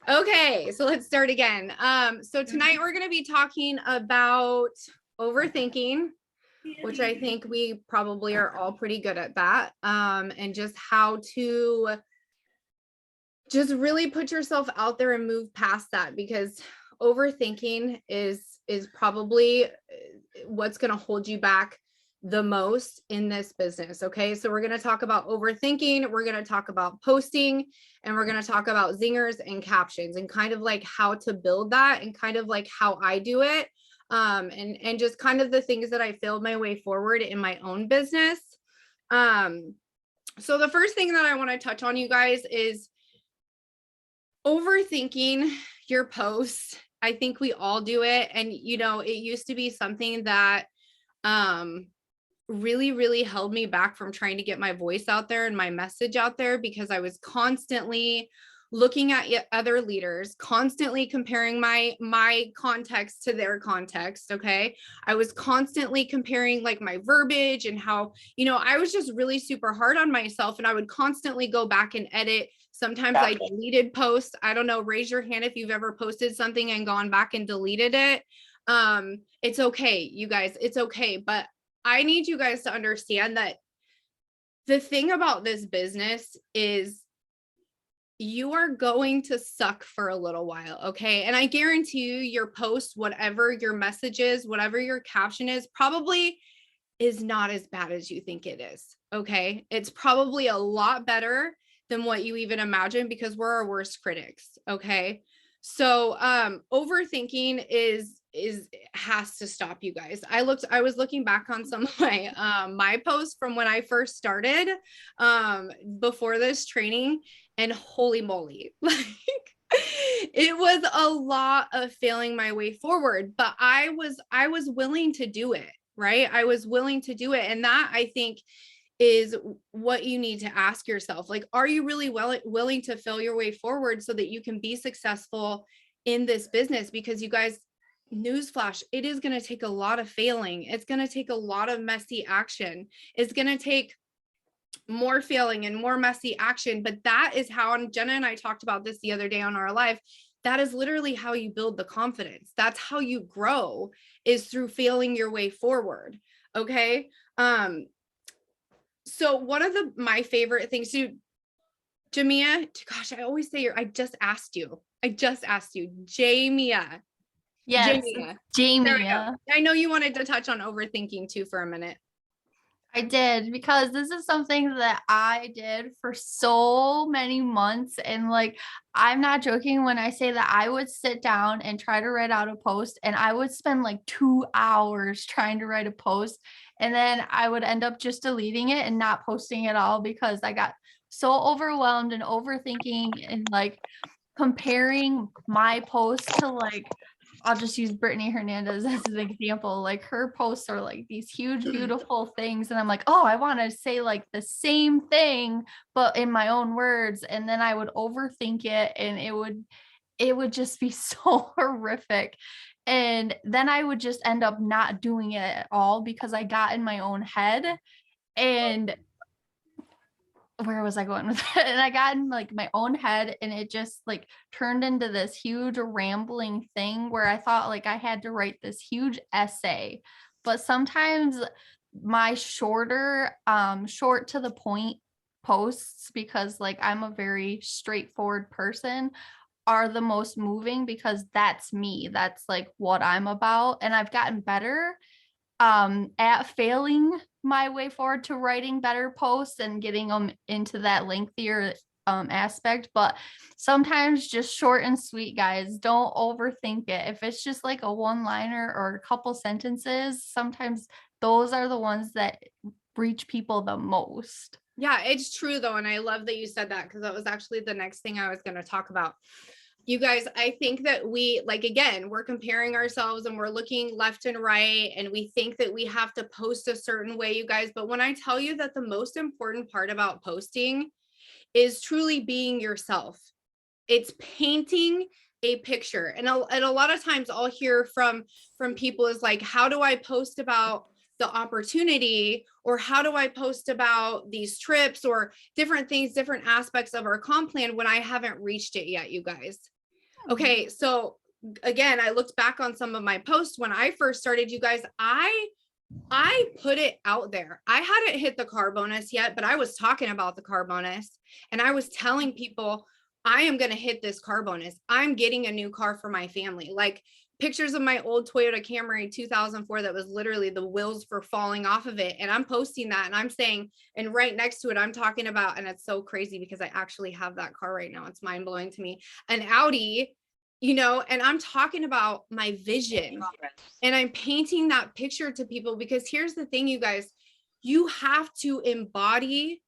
Okay, so let's start again. So tonight we're going to be talking about overthinking, which I think we probably are all pretty good at that. And just how to just really put yourself out there and move past that, because overthinking is probably what's going to hold you back the most in this business. Okay, so we're going to talk about overthinking, we're going to talk about posting, and we're going to talk about zingers and captions, and kind of like how to build that, and kind of like how I do it, and just kind of the things that I failed my way forward in my own business. So the first thing that I want to touch on, you guys, is overthinking your posts. I think we all do it. And, you know, it used to be something that really held me back from trying to get my voice out there and my message out there, because I was constantly looking at other leaders, constantly comparing my context to their context. Okay, I was constantly comparing like my verbiage and how, you know, I was just really super hard on myself, and I would constantly go back and edit. Sometimes I deleted posts. I don't know, raise your hand if you've ever posted something and gone back and deleted it. It's okay, you guys, it's okay. But I need you guys to understand that the thing about this business is you are going to suck for a little while. Okay. And I guarantee you, your post, whatever your message is, whatever your caption is, probably is not as bad as you think it is. Okay. It's probably a lot better than what you even imagine, because we're our worst critics. Okay. So overthinking has to stop, you guys. I was looking back on some of my posts from when I first started before this training, and holy moly, like it was a lot of failing my way forward, but I was willing to do it, right? I was willing to do it. And that, I think, is what you need to ask yourself. Like, are you really willing to fail your way forward so that you can be successful in this business? Because you guys, newsflash, it is going to take a lot of failing. It's going to take a lot of messy action. It's going to take more failing and more messy action. But that is how, and Jenna and I talked about this the other day on our live, that is literally how you build the confidence. That's how you grow, is through failing your way forward. Okay. So one of my favorite things to, Jamia, gosh, I always say I just asked you, Jamia. Yes, Jamie. There we go. I know you wanted to touch on overthinking too for a minute. I did, because this is something that I did for so many months. And like, I'm not joking when I say that I would sit down and try to write out a post, and I would spend like 2 hours trying to write a post. And then I would end up just deleting it and not posting at all, because I got so overwhelmed and overthinking and like comparing my posts to, like, I'll just use Brittany Hernandez as an example. Like, her posts are like these huge, beautiful things. And I'm like, oh, I want to say like the same thing, but in my own words. And then I would overthink it, and it would just be so horrific. And then I would just end up not doing it at all, because I got in my own head. And where was I going with it? And I got in like my own head, and it just like turned into this huge rambling thing where I thought like I had to write this huge essay. But sometimes my short to the point posts, because like I'm a very straightforward person, are the most moving, because that's me. That's like what I'm about. And I've gotten better at failing my way forward to writing better posts and getting them into that lengthier aspect. But sometimes just short and sweet, guys. Don't overthink it. If it's just like a one-liner or a couple sentences, sometimes those are the ones that reach people the most. Yeah, it's true though. And I love that you said that, because that was actually the next thing I was going to talk about. You guys, I think that we, like, again, we're comparing ourselves and we're looking left and right, and we think that we have to post a certain way, you guys. But when I tell you that the most important part about posting is truly being yourself, it's painting a picture. And a lot of times I'll hear from people is like, how do I post about the opportunity, or how do I post about these trips or different things, different aspects of our comp plan, when I haven't reached it yet, you guys? Okay, so again, I looked back on some of my posts when I first started, you guys. I put it out there. I hadn't hit the car bonus yet, but I was talking about the car bonus, and I was telling people I am going to hit this car bonus. I'm getting a new car for my family. Like pictures of my old Toyota Camry 2004 that was literally the wheels for falling off of it. And I'm posting that and I'm saying, and right next to it, I'm talking about, and it's so crazy because I actually have that car right now. It's mind blowing to me, an Audi, and I'm talking about my vision and I'm painting that picture to people, because here's the thing, you guys, you have to embody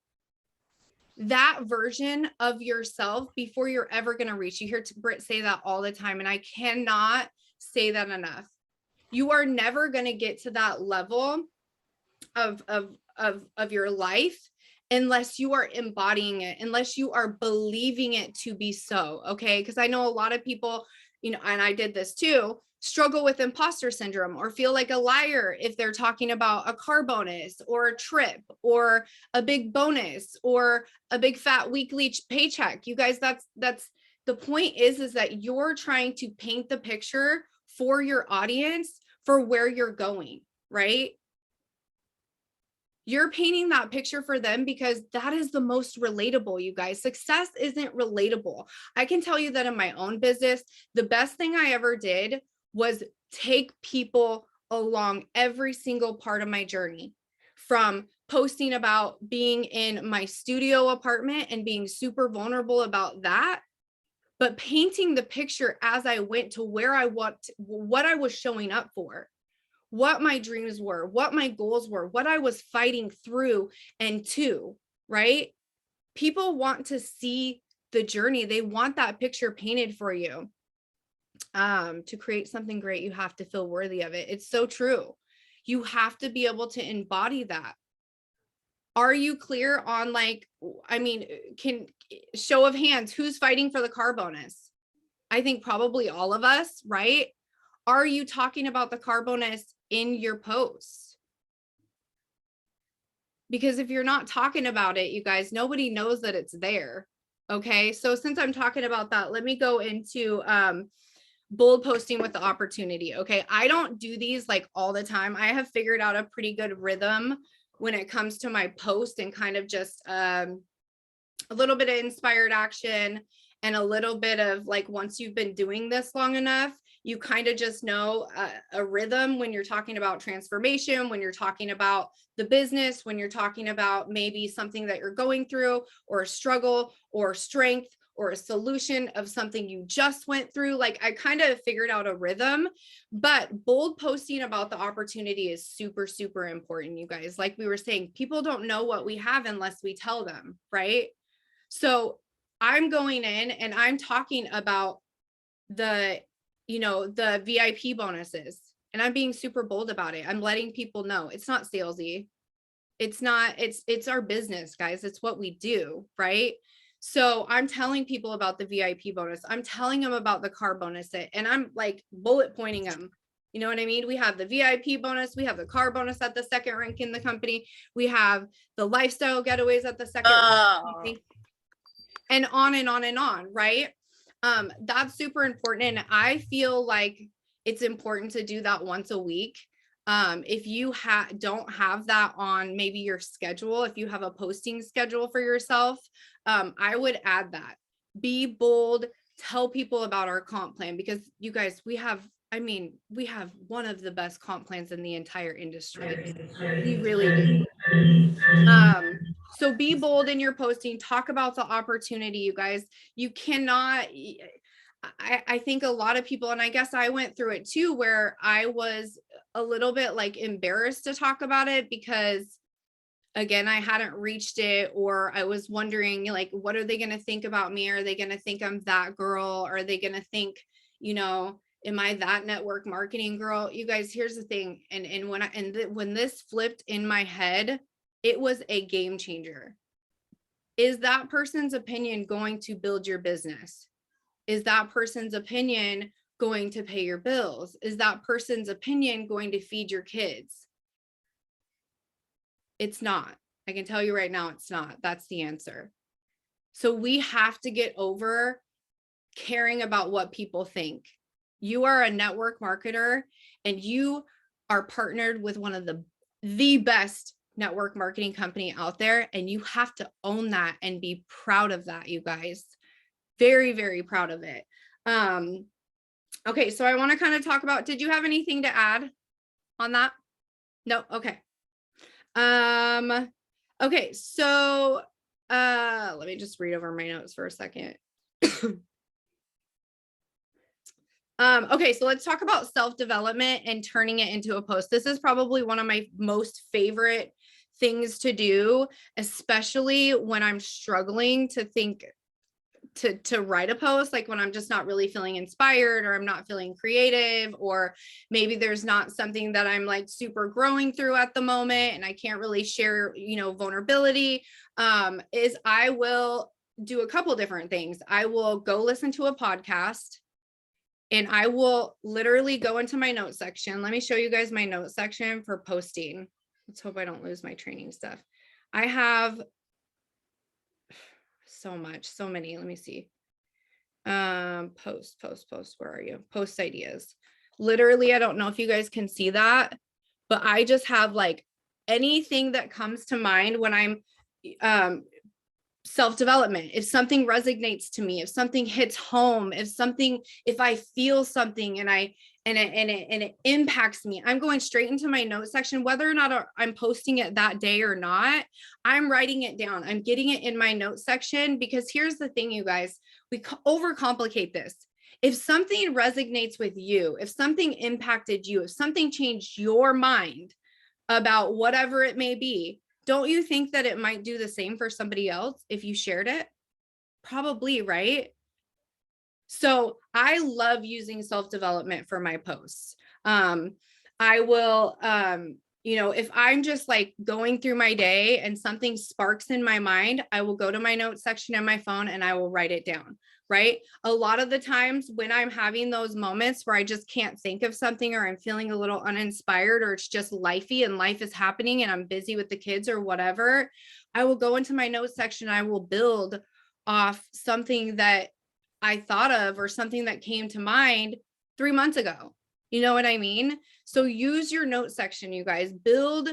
that version of yourself before you're ever going to reach. You hear Britt say that all the time, and I cannot say that enough. You are never going to get to that level of your life unless you are embodying it, unless you are believing it to be so. Okay, because I know a lot of people, and I did this too, struggle with imposter syndrome or feel like a liar if they're talking about a car bonus or a trip or a big bonus or a big fat weekly paycheck. You guys, that's the point, is that you're trying to paint the picture for your audience for where you're going, right? You're painting that picture for them because that is the most relatable, you guys. Success isn't relatable. I can tell you that in my own business, the best thing I ever did was take people along every single part of my journey, from posting about being in my studio apartment and being super vulnerable about that, but painting the picture as I went to where I want, what I was showing up for, what my dreams were, what my goals were, what I was fighting through and to, right? People want to see the journey. They want that picture painted for you. To create something great, you have to feel worthy of it. It's so true. You have to be able to embody that. Are you clear on, can show of hands, who's fighting for the car bonus? I think probably all of us, right? Are you talking about the car bonus in your posts? Because if you're not talking about it, you guys, nobody knows that it's there. Okay, so since I'm talking about that, let me go into bold posting with the opportunity. Okay, I don't do these like all the time. I have figured out a pretty good rhythm when it comes to my post, and kind of just a little bit of inspired action and a little bit of like, once you've been doing this long enough, you kind of just know a rhythm when you're talking about transformation, when you're talking about the business, when you're talking about maybe something that you're going through, or a struggle or strength or a solution of something you just went through. Like, I kind of figured out a rhythm, but bold posting about the opportunity is super, super important, you guys. Like we were saying, people don't know what we have unless we tell them, right? So I'm going in and I'm talking about the VIP bonuses, and I'm being super bold about it. I'm letting people know it's not salesy. It's not, it's our business, guys. It's what we do, right? So I'm telling people about the VIP bonus. I'm telling them about the car bonus, and I'm like bullet pointing them. You know what I mean? We have the VIP bonus. We have the car bonus at the second rank in the company. We have the lifestyle getaways at the second rank, and on and on and on, right? That's super important. And I feel like it's important to do that once a week. If you don't have that on maybe your schedule, if you have a posting schedule for yourself, I would add that. Be bold, tell people about our comp plan, because you guys, we have one of the best comp plans in the entire industry. We really do. So be bold in your posting, talk about the opportunity, you guys. You cannot, I think a lot of people, and I guess I went through it too, where I was a little bit like embarrassed to talk about it because, again, I hadn't reached it, or I was wondering, like, what are they going to think about me? Are they going to think I'm that girl? Are they going to think, am I that network marketing girl? You guys, here's the thing. And when this flipped in my head, it was a game changer. Is that person's opinion going to build your business? Is that person's opinion going to pay your bills? Is that person's opinion going to feed your kids? It's not. I can tell you right now, it's not. That's the answer. So we have to get over caring about what people think. You are a network marketer and you are partnered with one of the best network marketing company out there. And you have to own that and be proud of that, you guys. Very, very proud of it. Okay, so I want to kind of talk about, did you have anything to add on that? No, okay. Okay, so let me just read over my notes for a second. Okay, so let's talk about self-development and turning it into a post. This is probably one of my most favorite things to do, especially when I'm struggling to think to write a post, like when I'm just not really feeling inspired, or I'm not feeling creative, or maybe there's not something that I'm like super growing through at the moment and I can't really share, vulnerability, is I will do a couple different things. I will go listen to a podcast and I will literally go into my notes section. Let me show you guys my notes section for posting. Let's hope I don't lose my training stuff. I have so many. Let me see. Post, where are you? Post ideas. Literally, I don't know if you guys can see that, but I just have like anything that comes to mind when I'm self-development. If something resonates to me, if something hits home, if I feel something and it impacts me, I'm going straight into my notes section, whether or not I'm posting it that day or not. I'm writing it down. I'm getting it in my notes section, because here's the thing, you guys, we overcomplicate this. If something resonates with you, if something impacted you, if something changed your mind about whatever it may be, don't you think that it might do the same for somebody else if you shared it? Probably, right? So I love using self-development for my posts. I will, if I'm just like going through my day and something sparks in my mind, I will go to my notes section on my phone and I will write it down, right? A lot of the times when I'm having those moments where I just can't think of something, or I'm feeling a little uninspired, or it's just lifey and life is happening and I'm busy with the kids or whatever, I will go into my notes section. I will build off something that I thought of, or something that came to mind 3 months ago. You know what I mean? So use your note section, you guys. Build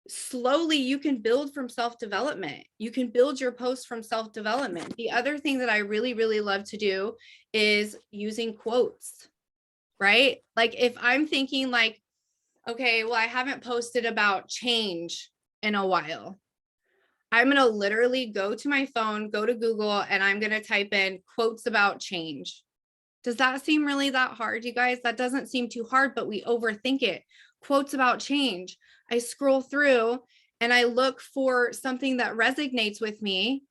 slowly. You can build from self-development. You can build your post from self-development. The other thing that I really, really love to do is using quotes, right? Like if I'm thinking like, okay, well, I haven't posted about change in a while. I'm going to literally go to my phone, go to Google, and I'm going to type in quotes about change. Does that seem really that hard, you guys? That doesn't seem too hard, but we overthink it. Quotes about change. I scroll through and I look for something that resonates with me.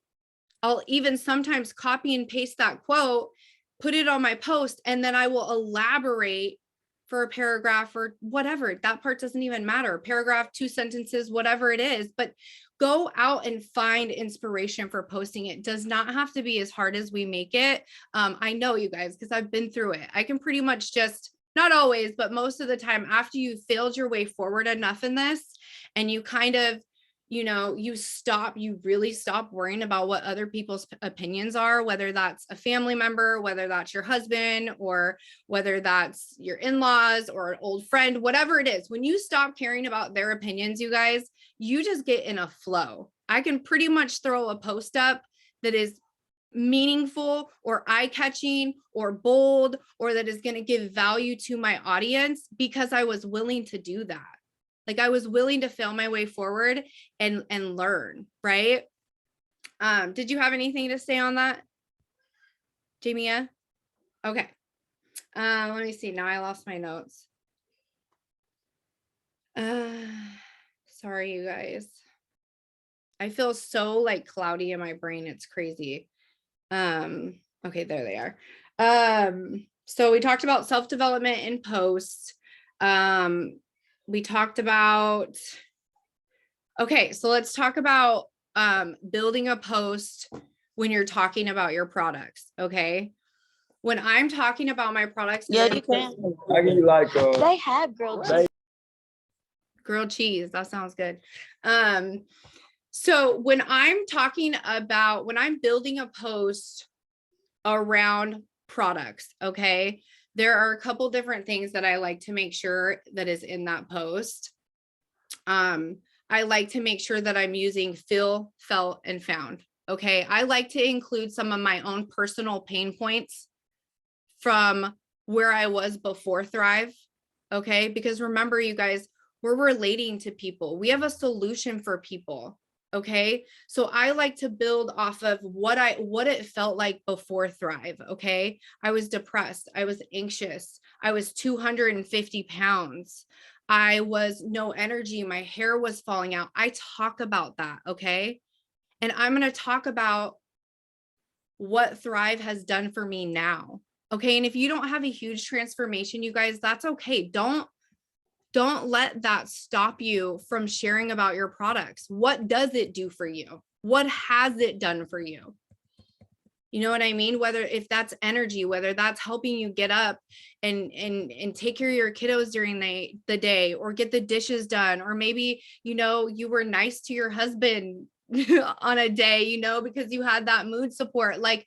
I'll even sometimes copy and paste that quote, put it on my post, and then I will elaborate for a paragraph or whatever. That part doesn't even matter. Paragraph, 2 sentences, whatever it is, but go out and find inspiration for posting. It does not have to be as hard as we make it. I know, you guys, because I've been through it. I can pretty much just, not always, but most of the time, after you've failed your way forward enough in this and you kind of, you really stop worrying about what other people's opinions are, whether that's a family member, whether that's your husband, or whether that's your in-laws or an old friend, whatever it is. When you stop caring about their opinions, you guys, you just get in a flow. I can pretty much throw a post up that is meaningful or eye-catching or bold, or that is going to give value to my audience, because I was willing to do that. Like I was willing to fail my way forward and learn, right? Did you have anything to say on that, Jamia? Okay. Let me see. Now I lost my notes. Sorry, you guys. I feel so like cloudy in my brain. It's crazy. Okay, there they are. So we talked about self-development in post. We talked about, okay, so let's talk about building a post when you're talking about your products. Okay. When I'm talking about my products, Yeah, you can. I give you like They have grilled cheese. grilled cheese. That sounds good. So when I'm talking about, when I'm building a post around products. Okay. There are a couple different things that I like to make sure that is in that post. I like to make sure that I'm using feel, felt, and found. Okay. I like to include some of my own personal pain points from where I was before Thrive. Okay. Because remember, you guys, we're relating to people. We have a solution for people. Okay. So I like to build off of what it felt like before Thrive. Okay. I was depressed. I was anxious. I was 250 pounds. I was no energy. My hair was falling out. I talk about that. Okay. And I'm going to talk about what Thrive has done for me now. Okay. And if you don't have a huge transformation, you guys, that's okay. Don't let that stop you from sharing about your products. What does it do for you? What has it done for you? You know what I mean? Whether if that's energy, whether that's helping you get up and take care of your kiddos during the day, or get the dishes done, or maybe, you know, you were nice to your husband on a day, you know, because you had that mood support. Like,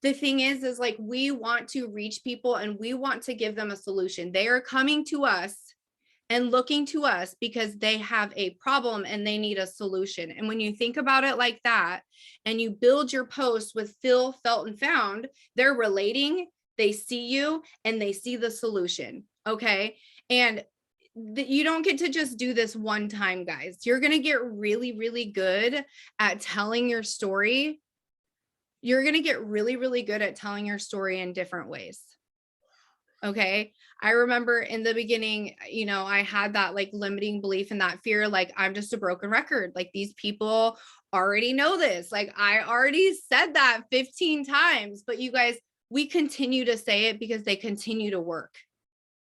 the thing is like, we want to reach people and we want to give them a solution. They are coming to us and looking to us because they have a problem and they need a solution. And when you think about it like that, and you build your post with feel, felt, and found, they're relating, they see you, and they see the solution. Okay. And you don't get to just do this one time, guys. You're going to get really, really good at telling your story. You're going to get really, really good at telling your story in different ways. Okay. I remember in the beginning, you know, I had that like limiting belief and that fear, like, I'm just a broken record. Like, these people already know this. Like, I already said that 15 times, but you guys, we continue to say it because they continue to work.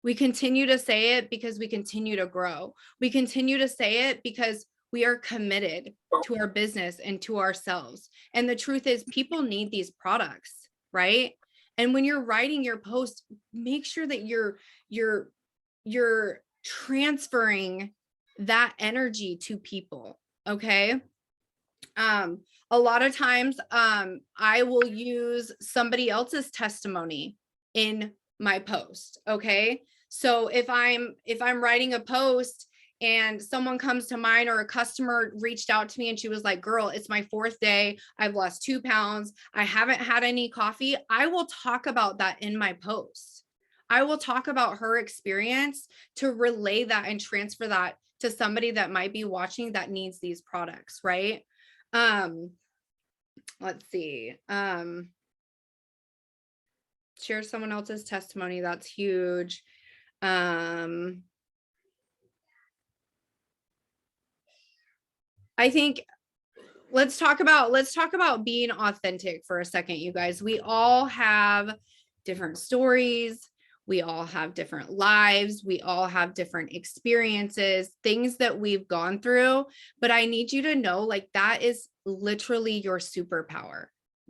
We continue to say it because we continue to grow. We continue to say it because we are committed to our business and to ourselves. And the truth is, people need these products, right? And when you're writing your post, make sure that you're transferring that energy to people. Okay. A lot of times, I will use somebody else's testimony in my post. Okay. So if I'm writing a post and someone comes to mind, or a customer reached out to me and she was like, girl, it's my 4th day. I've lost 2 pounds. I haven't had any coffee. I will talk about that in my post. I will talk about her experience to relay that and transfer that to somebody that might be watching that needs these products. Right. Let's see. Share someone else's testimony. That's huge. I think let's talk about being authentic for a second, you guys. We all have different stories. We all have different lives. We all have different experiences, things that we've gone through. But I need you to know, like, that is literally your superpower.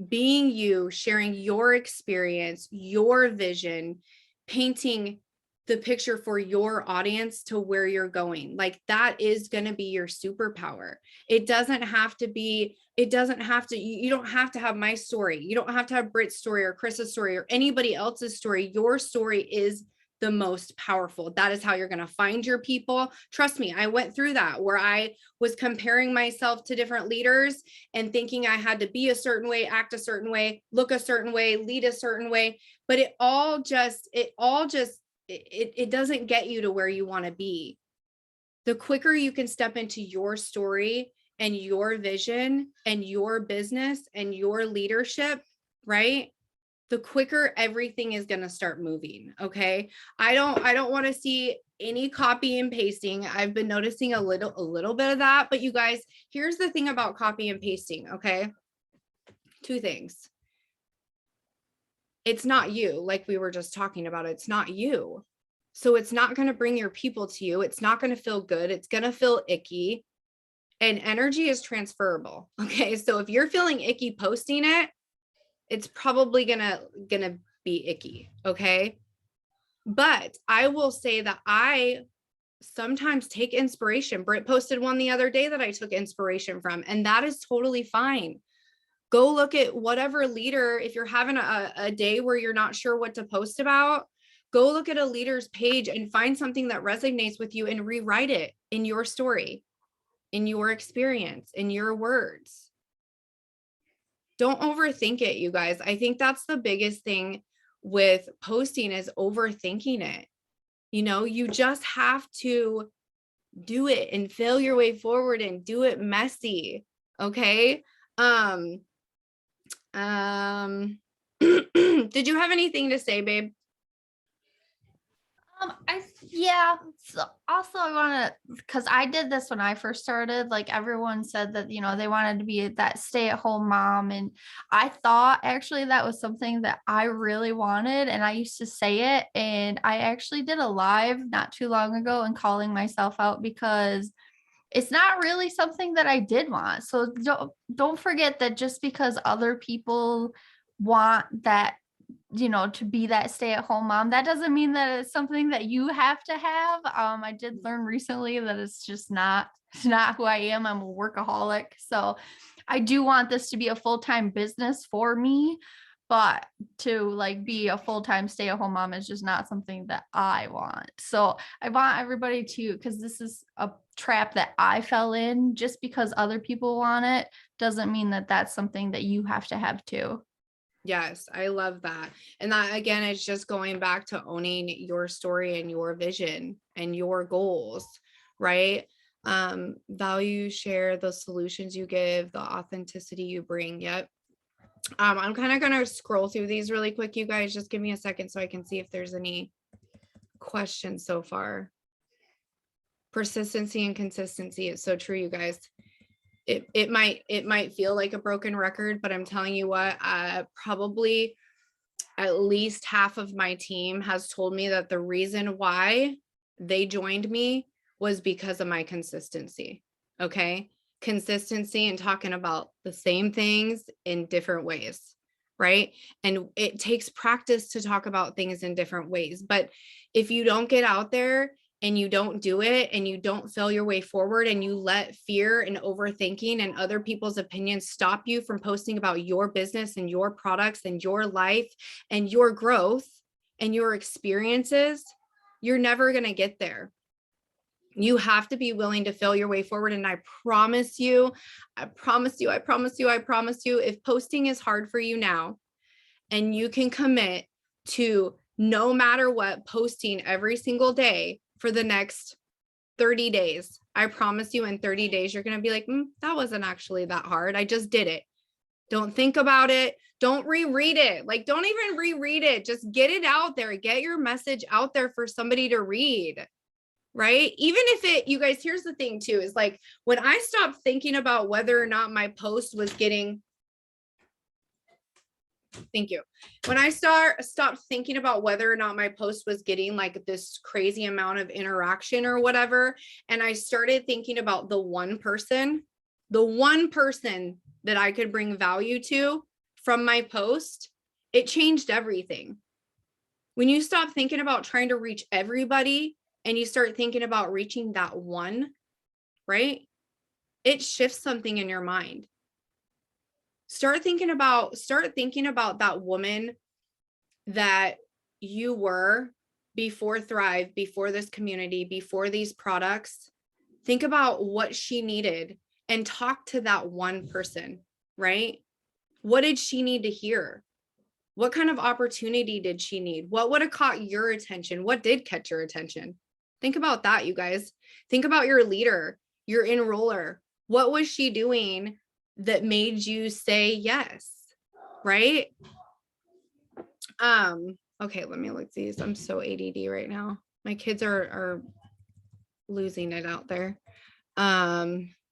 Being you, sharing your experience, your vision, painting the picture for your audience to where you're going. Like, that is going to be your superpower. It doesn't have to, you don't have to have my story. You don't have to have Britt's story or Chris's story or anybody else's story. Your story is the most powerful. That is how you're going to find your people. Trust me, I went through that, where I was comparing myself to different leaders and thinking I had to be a certain way, act a certain way, look a certain way, lead a certain way. But it doesn't get you to where you want to be. The quicker you can step into your story and your vision and your business and your leadership, right? The quicker everything is going to start moving. Okay. I don't want to see any copy and pasting. I've been noticing a little bit of that, but you guys, here's the thing about copy and pasting. Okay. 2 things. It's not you, like we were just talking about. It's not you. So it's not going to bring your people to you. It's not going to feel good. It's going to feel icky. And energy is transferable. Okay. So if you're feeling icky posting it, it's probably gonna be icky. Okay. But I will say that I sometimes take inspiration. Britt posted one the other day that I took inspiration from, and that is totally fine. Go look at whatever leader, if you're having a day where you're not sure what to post about, go look at a leader's page and find something that resonates with you and rewrite it in your story, in your experience, in your words. Don't overthink it, you guys. I think that's the biggest thing with posting is overthinking it. You know, you just have to do it and fail your way forward and do it messy. Okay. Did you have anything to say, babe? Yeah. So also I want to, because I did this when I first started, like everyone said that, you know, they wanted to be that stay-at-home mom. And I thought actually that was something that I really wanted. And I used to say it. And I actually did a live not too long ago and calling myself out because it's not really something that I did want. So don't forget that just because other people want that, you know, to be that stay-at-home mom, that doesn't mean that it's something that you have to have. I did learn recently that it's just not who I am. I'm a workaholic. So I do want this to be a full-time business for me, but to like be a full-time stay-at-home mom is just not something that I want. So I want everybody to, because this is a trap that I fell in, just because other people want it doesn't mean that that's something that you have to have too. Yes, I love that. And that again, is just going back to owning your story and your vision and your goals, right? Value, share the solutions you give, the authenticity you bring. Yep. I'm kind of gonna scroll through these really quick, you guys. Just give me a second so I can see if there's any questions so far. Persistency and consistency. It's so true, you guys. It might feel like a broken record, but I'm telling you what, probably at least half of my team has told me that the reason why they joined me was because of my consistency. Okay. Consistency and talking about the same things in different ways. Right. And it takes practice to talk about things in different ways. But if you don't get out there and you don't do it and you don't fail your way forward and you let fear and overthinking and other people's opinions stop you from posting about your business and your products and your life and your growth and your experiences, you're never going to get there. You have to be willing to fail your way forward. And I promise you, if posting is hard for you now and you can commit to no matter what posting every single day for the next 30 days, I promise you in 30 days, you're going to be like, that wasn't actually that hard. I just did it. Don't think about it. Don't reread it. Like, don't even reread it. Just get it out there. Get your message out there for somebody to read. Right? Even if it, you guys, here's the thing too, is like when I stopped thinking about whether or not my post was getting, thank you. When I stopped thinking about whether or not my post was getting like this crazy amount of interaction or whatever, and I started thinking about the one person that I could bring value to from my post, it changed everything. When you stop thinking about trying to reach everybody and you start thinking about reaching that one, right? It shifts something in your mind. Start thinking about that woman that you were before Thrive, before this community, before these products. Think about what she needed and talk to that one person, right? What did she need to hear? What kind of opportunity did she need? What would have caught your attention? What did catch your attention? Think about that, you guys. Think about your leader, your enroller. What was she doing that made you say yes? Right? Okay, let me look at these. I'm so ADD right now. My kids are losing it out there.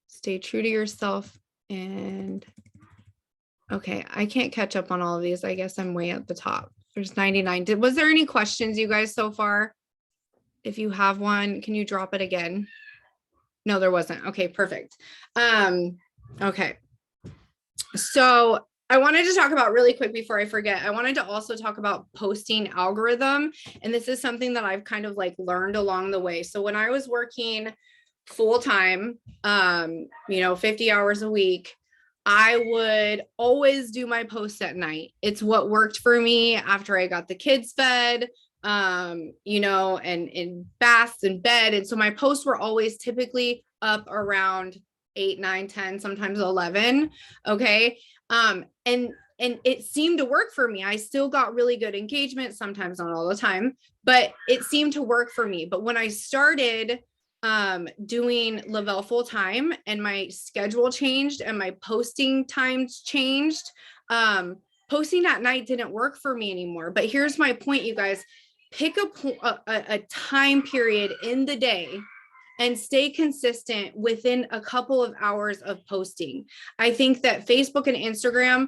Stay true to yourself. And okay, I can't catch up on all of these. I guess I'm way at the top. There's 99. Was there any questions, you guys, so far? If you have one, can you drop it again? No, there wasn't. Okay, perfect. Okay. So I wanted to talk about really quick before I forget, I wanted to also talk about posting algorithm. And this is something that I've kind of like learned along the way. So when I was working full time, 50 hours a week, I would always do my posts at night. It's what worked for me after I got the kids fed, you know, and baths and bed. And so my posts were always typically up around 8, 9, 10, sometimes 11. Okay. And it seemed to work for me. I still got really good engagement, sometimes not all the time, but it seemed to work for me. But when I started doing Lavelle full time and my schedule changed and my posting times changed, posting at night didn't work for me anymore. But here's my point, you guys: pick a time period in the day and stay consistent within a couple of hours of posting. I think that Facebook and Instagram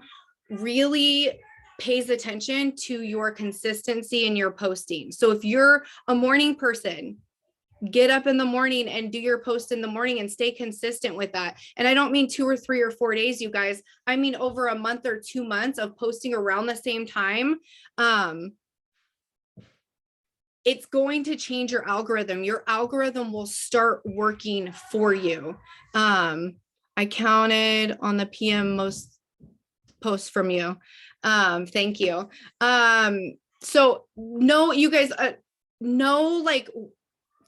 really pays attention to your consistency in your posting. So if you're a morning person, get up in the morning and do your post in the morning and stay consistent with that. And I don't mean 2 or 3 or 4 days, you guys. I mean over a month or 2 months of posting around the same time. It's going to change your algorithm. Your algorithm will start working for you. I counted on the PM most posts from you. Thank you. So no, you guys, no, like,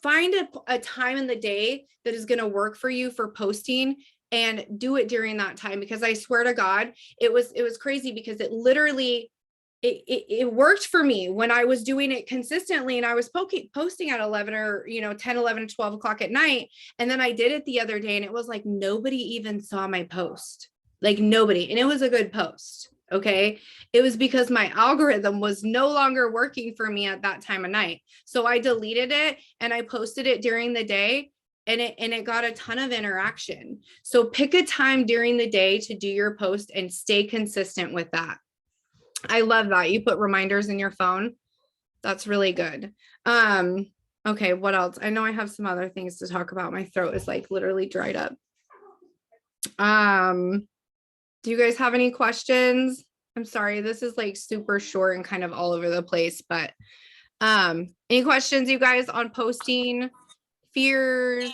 find a time in the day that is going to work for you for posting and do it during that time, because I swear to God, it was crazy, because it literally, it worked for me when I was doing it consistently, and I was posting at 11 or, 10, 11, 12 o'clock at night. And then I did it the other day and it was like, nobody even saw my post, like nobody. And it was a good post. Okay. It was because my algorithm was no longer working for me at that time of night. So I deleted it and I posted it during the day, and it got a ton of interaction. So pick a time during the day to do your post and stay consistent with that. I love that. You put reminders in your phone. That's really good. Okay, what else? I know I have some other things to talk about. My throat is like literally dried up. Do you guys have any questions? I'm sorry, this is like super short and kind of all over the place, but any questions, you guys, on posting, fears?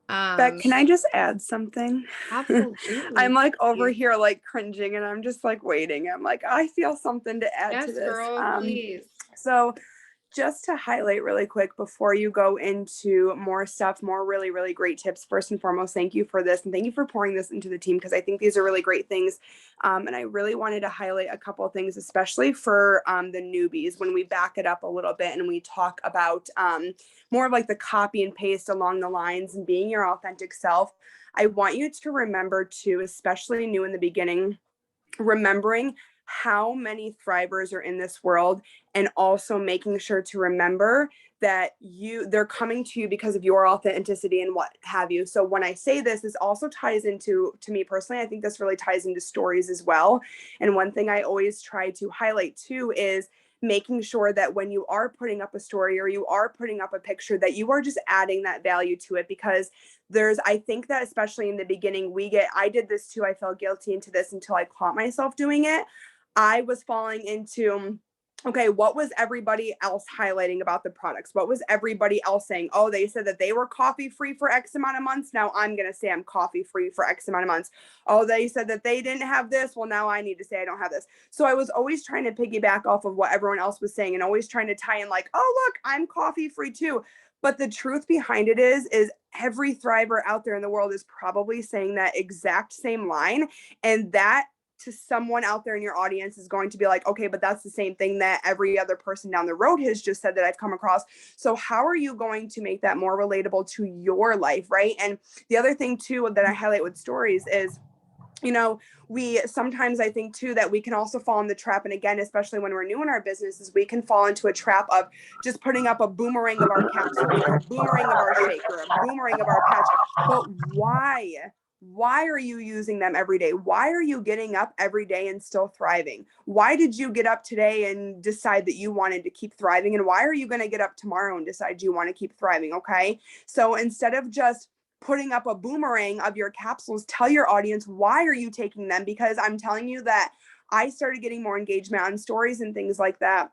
Beck, can I just add something? Absolutely. I'm like over here like cringing and I'm just like waiting. I'm like, I feel something to add to this. Girl, please. So just to highlight really quick before you go into more stuff, more really, really great tips. First and foremost, thank you for this. And thank you for pouring this into the team, because I think these are really great things. And I really wanted to highlight a couple of things, especially for the newbies, when we back it up a little bit and we talk about more of like the copy and paste along the lines and being your authentic self. I want you to remember too, especially new in the beginning, remembering how many thrivers are in this world, and also making sure to remember that they're coming to you because of your authenticity and what have you. So when I say this also ties into, to me personally, I think this really ties into stories as well. And one thing I always try to highlight too is making sure that when you are putting up a story or you are putting up a picture, that you are just adding that value to it. Because I think that especially in the beginning, I did this too. I fell guilty into this until I caught myself doing it. I was falling into, okay, what was everybody else highlighting about the products? What was everybody else saying? Oh, they said that they were coffee free for X amount of months. Now I'm going to say I'm coffee free for X amount of months. Oh, they said that they didn't have this. Well, now I need to say I don't have this. So I was always trying to piggyback off of what everyone else was saying and always trying to tie in like, oh, look, I'm coffee free too. But the truth behind it is every thriver out there in the world is probably saying that exact same line. And that to someone out there in your audience is going to be like, okay, but that's the same thing that every other person down the road has just said that I've come across. So how are you going to make that more relatable to your life, right? And the other thing too that I highlight with stories is, we sometimes, I think too, that we can also fall in the trap. And again, especially when we're new in our businesses, we can fall into a trap of just putting up a boomerang of our capsules or a boomerang of our shake or a boomerang of our patch. But why? Why are you using them every day? Why are you getting up every day and still thriving? Why did you get up today and decide that you wanted to keep thriving? And why are you going to get up tomorrow and decide you want to keep thriving? Okay. So instead of just putting up a boomerang of your capsules, tell your audience, why are you taking them? Because I'm telling you that I started getting more engagement on stories and things like that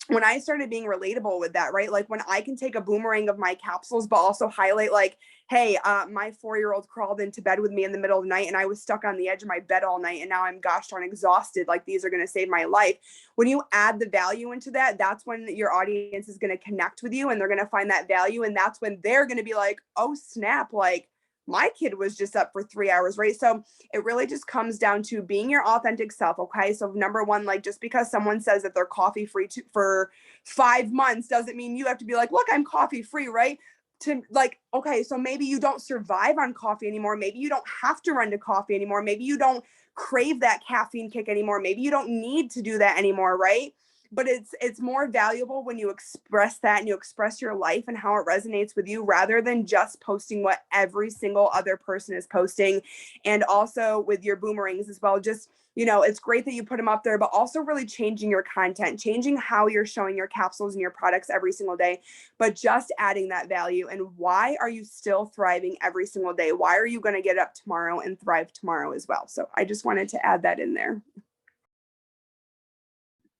when I started being relatable with that, right? Like when I can take a boomerang of my capsules, but also highlight like, hey, my 4-year-old crawled into bed with me in the middle of the night and I was stuck on the edge of my bed all night. And now I'm gosh darn exhausted. Like these are going to save my life. When you add the value into that, that's when your audience is going to connect with you and they're going to find that value. And that's when they're going to be like, oh snap, like my kid was just up for 3 hours, right? So it really just comes down to being your authentic self. Okay. So number one, like just because someone says that they're coffee free for 5 months doesn't mean you have to be like, look, I'm coffee free, right? To like, okay, so maybe you don't survive on coffee anymore. Maybe you don't have to run to coffee anymore. Maybe you don't crave that caffeine kick anymore. Maybe you don't need to do that anymore, right? But it's more valuable when you express that and you express your life and how it resonates with you rather than just posting what every single other person is posting. And also with your boomerangs as well, just it's great that you put them up there, but also really changing your content, changing how you're showing your capsules and your products every single day, but just adding that value. And why are you still thriving every single day? Why are you going to get up tomorrow and thrive tomorrow as well? So I just wanted to add that in there.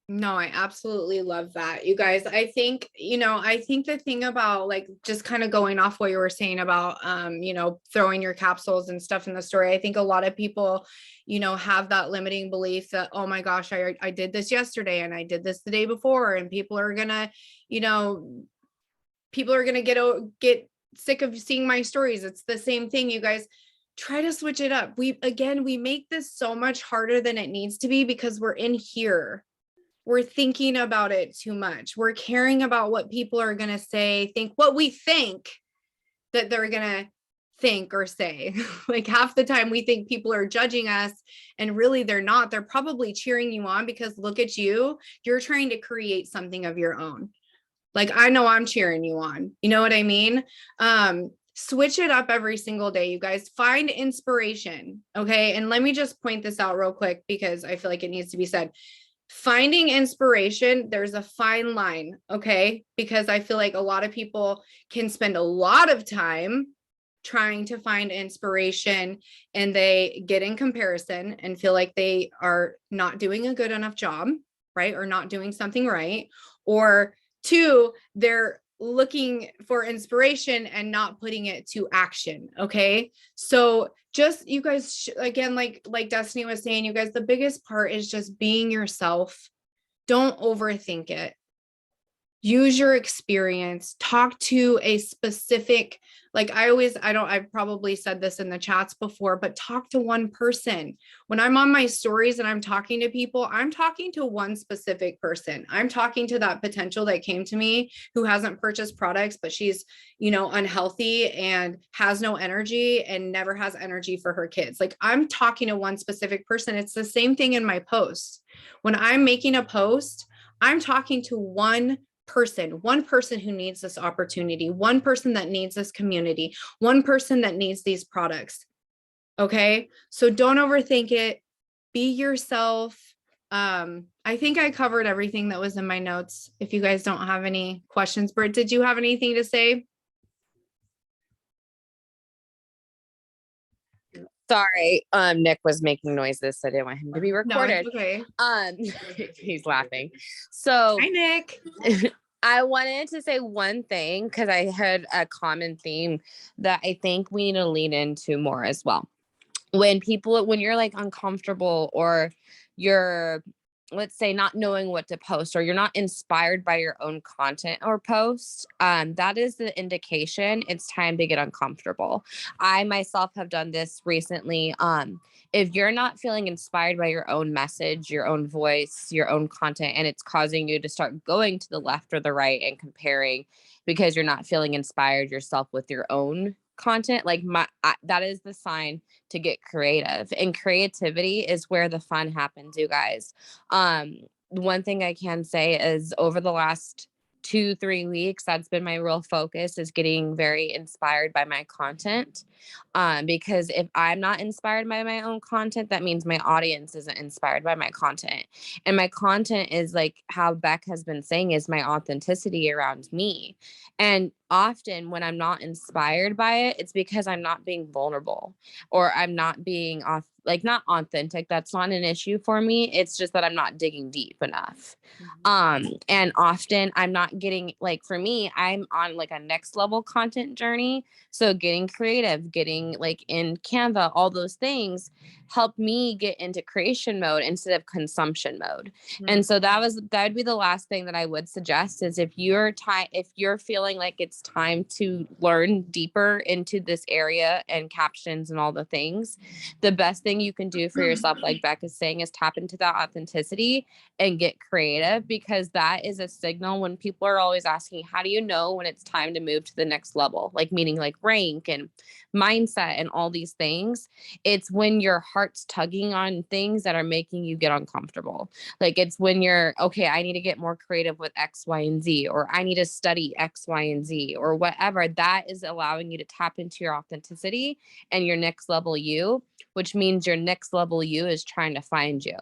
No, I absolutely love that. You guys, I think the thing about like just kind of going off what you were saying about throwing your capsules and stuff in the story. I think a lot of people, have that limiting belief that, oh my gosh, I did this yesterday and I did this the day before, and people are gonna get sick of seeing my stories. It's the same thing, you guys. Try to switch it up. We make this so much harder than it needs to be because we're in here. We're thinking about it too much. We're caring about what people are going to say, what we think that they're going to think or say. Like half the time we think people are judging us and really they're not. They're probably cheering you on because look at you. You're trying to create something of your own. Like, I know I'm cheering you on. You know what I mean? Switch it up every single day, you guys. Find inspiration. Okay. And let me just point this out real quick because I feel like it needs to be said. Finding inspiration, there's a fine line, okay? Because I feel like a lot of people can spend a lot of time trying to find inspiration and they get in comparison and feel like they are not doing a good enough job, right? Or not doing something right. Or two, they're looking for inspiration and not putting it to action. Okay. So just you guys, again, like Destiny was saying, you guys, the biggest part is just being yourself. Don't overthink it. Use your experience, talk to a specific, I've probably said this in the chats before, but talk to one person. When I'm on my stories and I'm talking to people, I'm talking to one specific person. I'm talking to that potential that came to me who hasn't purchased products, but she's, unhealthy and has no energy and never has energy for her kids. Like I'm talking to one specific person. It's the same thing in my posts. When I'm making a post, I'm talking to one person who needs this opportunity, one person that needs this community, one person that needs these products. Okay. So don't overthink it. Be yourself. I think I covered everything that was in my notes. If you guys don't have any questions, Britt, did you have anything to say? Sorry, Nick was making noises, so I didn't want him to be recorded. No, it's okay. He's laughing. So hi, Nick. I wanted to say one thing because I heard a common theme that I think we need to lean into more as well. When you're like uncomfortable or you're, let's say, not knowing what to post or you're not inspired by your own content or post, that is the indication it's time to get uncomfortable. I myself have done this recently. If you're not feeling inspired by your own message, your own voice, your own content, and it's causing you to start going to the left or the right and comparing because you're not feeling inspired yourself with your own content, that is the sign to get creative. And creativity is where the fun happens, you guys. One thing I can say is over the last 2-3 weeks, that's been my real focus, is getting very inspired by my content. Because if I'm not inspired by my own content, that means my audience isn't inspired by my content. And my content is, like how Beck has been saying, is my authenticity around me. And often when I'm not inspired by it, it's because I'm not being vulnerable or I'm not being like not authentic. That's not an issue for me. It's just that I'm not digging deep enough. And often I'm not getting, like, for me, I'm on like a next level content journey. So getting creative, getting like in Canva, all those things help me get into creation mode instead of consumption mode. And so that would be the last thing that I would suggest is if you're feeling like it's time to learn deeper into this area and captions and all the things, the best thing you can do for yourself, like Beck is saying, is tap into that authenticity and get creative, because that is a signal when people are always asking, how do you know when it's time to move to the next level? Like meaning like rank and mindset and all these things. It's when your heart's tugging on things that are making you get uncomfortable. Like it's when you're, okay, I need to get more creative with X, Y, and Z, or I need to study X, Y, and Z, or whatever. That is allowing you to tap into your authenticity and your next level you, which means your next level you is trying to find you.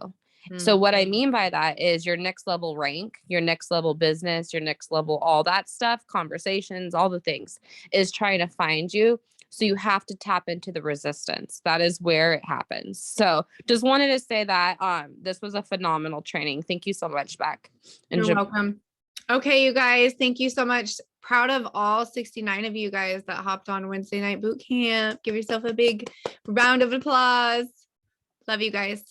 So what I mean by that is your next level rank, your next level business, your next level, all that stuff, conversations, all the things is trying to find you. So you have to tap into the resistance. That is where it happens. So just wanted to say that this was a phenomenal training. Thank you so much, Beck. You're welcome. Okay, you guys, thank you so much. Proud of all 69 of you guys that hopped on Wednesday night boot camp. Give yourself a big round of applause. Love you guys.